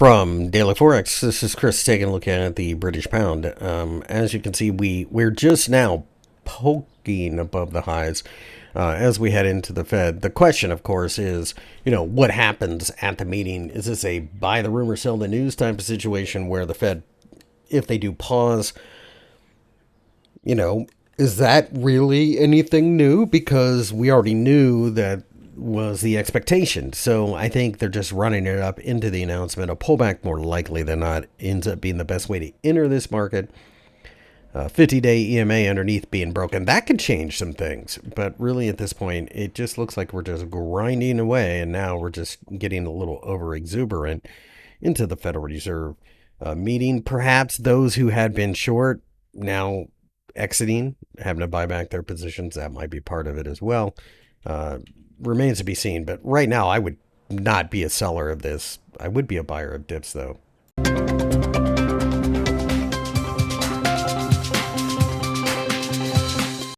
From DailyForex, this is Chris taking a look at the British pound. As you can see, we're just now poking above the highs as we head into the Fed. The question, of course, is, what happens at the meeting? Is this a buy the rumor, sell the news type of situation where the Fed, if they do pause, is that really anything new? Because we already knew that was the expectation. So I think they're just running it up into the announcement. A pullback, more likely than not, ends up being the best way to enter this market. 50-day EMA underneath being broken. That could change some things. But really at this point, it just looks like we're just grinding away. And now we're just getting a little over exuberant into the Federal Reserve meeting. Perhaps those who had been short now exiting, having to buy back their positions. That might be part of it as well. Remains to be seen. But right now, I would not be a seller of this. I would be a buyer of dips, though.